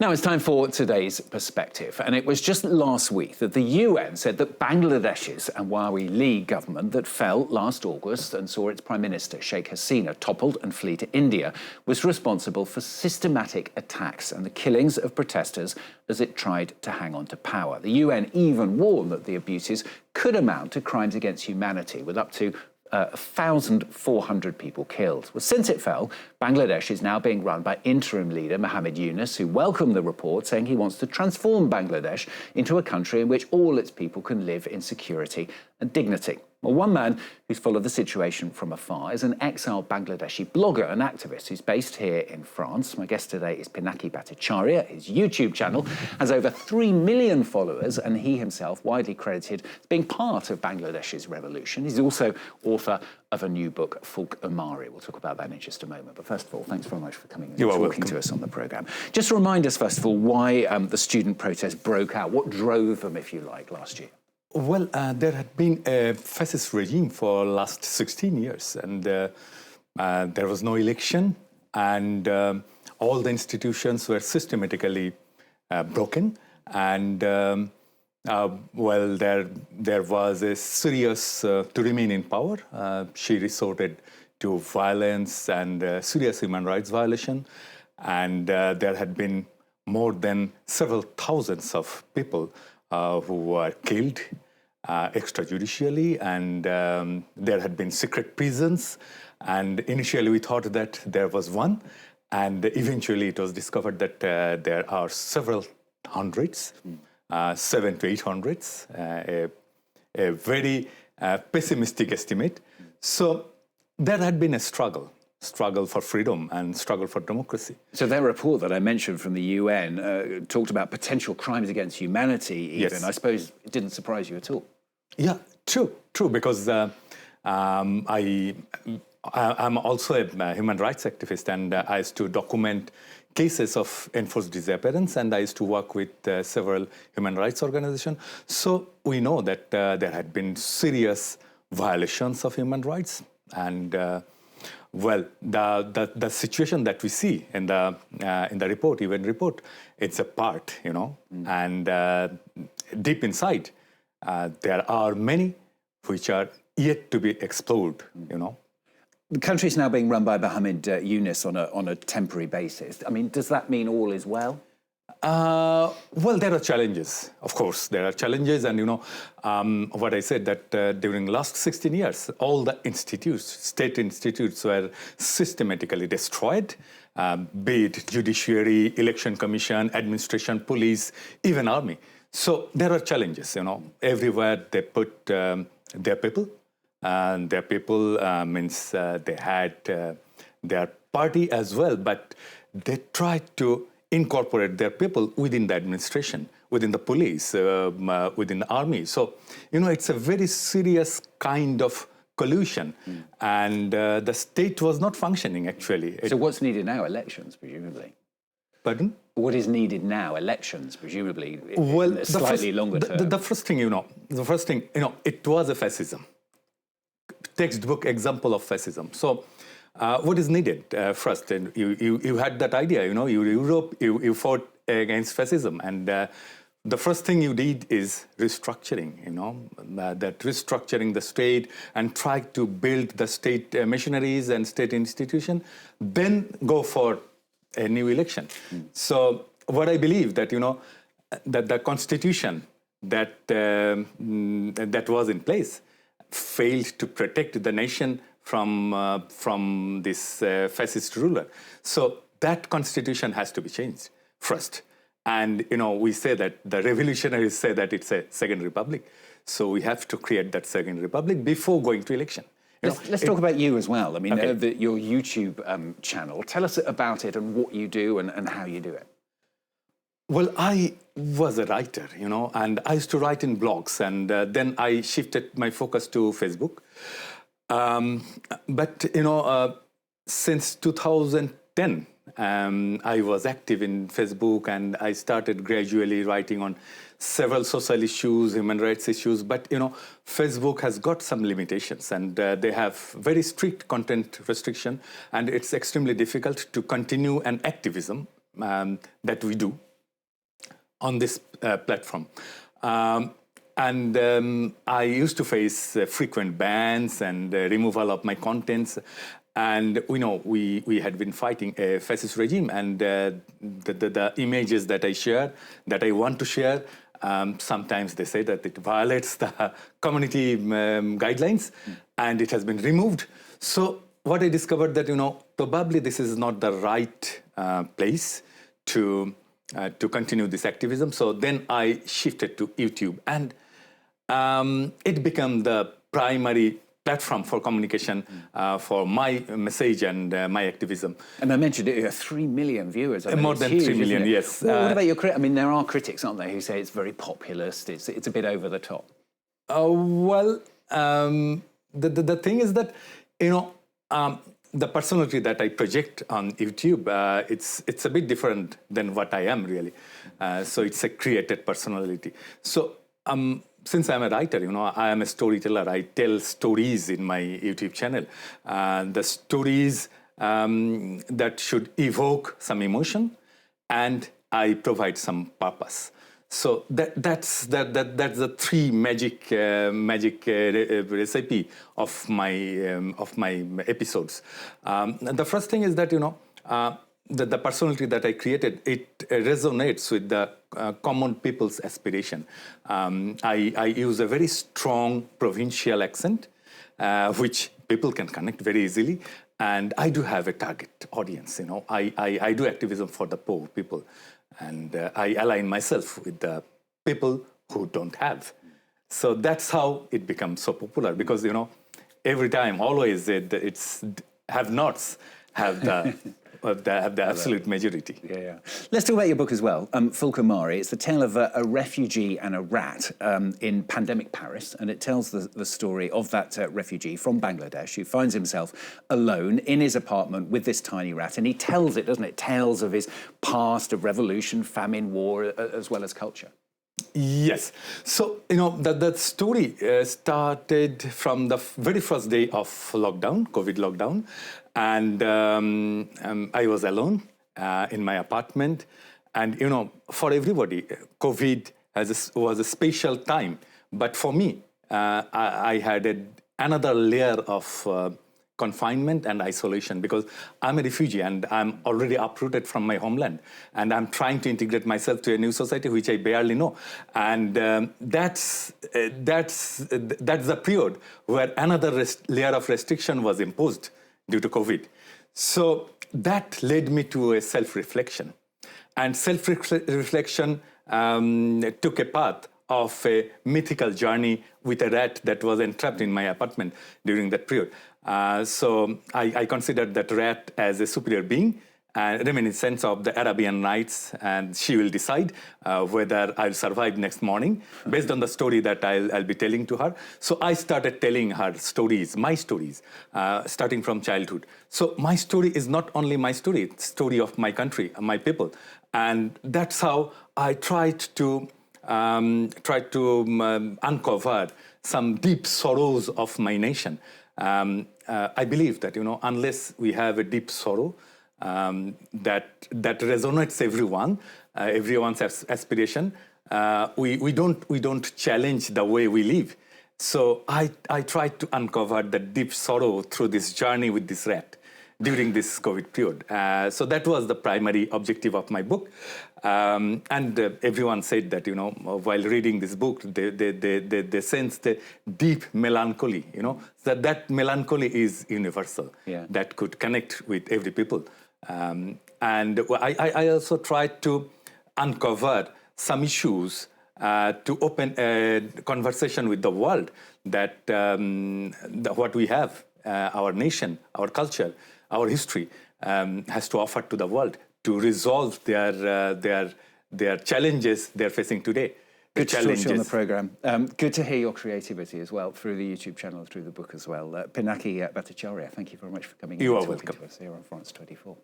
Now it's time for today's perspective, and it was just last week that the UN said that Bangladesh's Awawi League government that fell last August and saw its Prime Minister Sheikh Hasina toppled and flee to India was responsible for systematic attacks and the killings of protesters as it tried to hang on to power. The UN even warned that the abuses could amount to crimes against humanity, with up to 1,400 people killed. Well, since it fell, Bangladesh is now being run by interim leader Mohammed Yunus, who welcomed the report, saying he wants to transform Bangladesh into a country in which all its people can live in security and dignity. Well, one man who's followed the situation from afar is an exiled Bangladeshi blogger and activist who's based here in France. My guest today is Pinaki Bhattacharya. His YouTube channel has over 3 million followers, and he himself widely credited as being part of Bangladesh's revolution. He's also author of a new book, Fulk Umari. We'll talk about that in just a moment. But first of all, thanks very much for coming and talking to us on the programme. Just remind us, first of all, why the student protest broke out. What drove them, if you like, last year? Well, there had been a fascist regime for the last 16 years, and there was no election, and all the institutions were systematically broken. And, well, there was a serious, to remain in power, she resorted to violence and serious human rights violation. And there had been more than several thousands of people who were killed extrajudicially, and there had been secret prisons. And initially we thought that there was one, and eventually it was discovered that there are several hundreds, 700 to 800, a very pessimistic estimate. So there had been a struggle for freedom and struggle for democracy. So their report that I mentioned from the UN talked about potential crimes against humanity even. Yes. I suppose it didn't surprise you at all. Yeah, true, because I'm also a human rights activist, and I used to document cases of enforced disappearance, and I used to work with several human rights organizations. So we know that there had been serious violations of human rights, and well, the situation that we see in the report, UN report, it's a part, and deep inside, there are many which are yet to be explored, The country is now being run by Mohammed Yunus on a temporary basis. I mean, does that mean all is well? Well, there are challenges, of course. There are challenges, and what I said, that during the last 16 years, all the institutes, state institutes, were systematically destroyed, be it judiciary, election commission, administration, police, even army. So there are challenges, Everywhere they put their people, and their people means they had their party as well, but they tried to incorporate their people within the administration, within the police, within the army. So, it's a very serious kind of collusion, and the state was not functioning, actually. So what's needed now? Elections, presumably? Pardon? What is needed now? Elections, presumably, well, in a slightly longer term. The first thing, it was a fascism. Textbook example of fascism. So what is needed first? And you had that idea, you fought against fascism, and the first thing you did is restructuring, that restructuring the state and try to build the state machineries and state institution, then go for a new election. So what I believe that, that the constitution that was in place failed to protect the nation from this fascist ruler. So that constitution has to be changed first. And, we say that the revolutionaries say that it's a second republic. So we have to create that second republic before going to election. Let's talk about you as well. I mean, okay. Your YouTube channel. Tell us about it and what you do and how you do it. Well, I was a writer, and I used to write in blogs, and then I shifted my focus to Facebook. But, since 2010, I was active in Facebook, and I started gradually writing on several social issues, human rights issues. But, Facebook has got some limitations, and they have very strict content restriction, and it's extremely difficult to continue an activism that we do. on this platform. I used to face frequent bans and removal of my contents. And we had been fighting a fascist regime, and the images that I share, that I want to share, sometimes they say that it violates the community guidelines, and it has been removed. So what I discovered that probably this is not the right place to continue this activism. So then I shifted to YouTube, and it became the primary platform for communication for my message and my activism. And I mentioned it, 3 million viewers. I mean, more than huge, 3 million, yes. Well, what about your critics? I mean, there are critics, aren't there, who say it's very populist, it's a bit over the top. The thing is that, the personality that I project on YouTube, it's a bit different than what I am really. So it's a created personality. So since I'm a writer, I am a storyteller. I tell stories in my YouTube channel. The stories that should evoke some emotion, and I provide some purpose. So that's the three magic recipe of my episodes. The first thing is that the personality that I created, it resonates with the common people's aspiration. I use a very strong provincial accent, which people can connect very easily. And I do have a target audience. I do activism for the poor people. And I align myself with the people who don't have. So that's how it becomes so popular, because, every time, always, it's have-nots have the absolute majority. Yeah. Let's talk about your book as well, Fulka Mari. It's the tale of a refugee and a rat in pandemic Paris, and it tells the story of that refugee from Bangladesh who finds himself alone in his apartment with this tiny rat, and he tells it, doesn't it? Tales of his past, of revolution, famine, war, as well as culture. Yes. So, that story started from the very first day of lockdown, COVID lockdown. And I was alone in my apartment. And, for everybody, COVID was a special time. But for me, I had another layer of confinement and isolation, because I'm a refugee and I'm already uprooted from my homeland, and I'm trying to integrate myself to a new society which I barely know. And that's the period where another layer of restriction was imposed due to COVID. So that led me to a self-reflection, and self-reflection took a path of a mythical journey with a rat that was entrapped in my apartment during that period. So I considered that rat as a superior being, reminiscent of the Arabian Nights, and she will decide whether I'll survive next morning based on the story that I'll be telling to her. So I started telling her stories, my stories, starting from childhood. So my story is not only my story, it's the story of my country, my people. And that's how I tried to uncover some deep sorrows of my nation. I believe that, unless we have a deep sorrow that resonates everyone's aspiration, we don't challenge the way we live. So I tried to uncover the deep sorrow through this journey with this rat during this COVID period. So that was the primary objective of my book. And everyone said that, while reading this book, they sensed the deep melancholy, that melancholy is universal, that could connect with every people. And I also tried to uncover some issues to open a conversation with the world that what we have, our nation, our culture, our history has to offer to the world to resolve their challenges they're facing today. Good to talk to you on the programme. Good to hear your creativity as well through the YouTube channel, through the book as well. Pinaki Bhattacharya, thank you very much for coming in and talking to us here on France 24.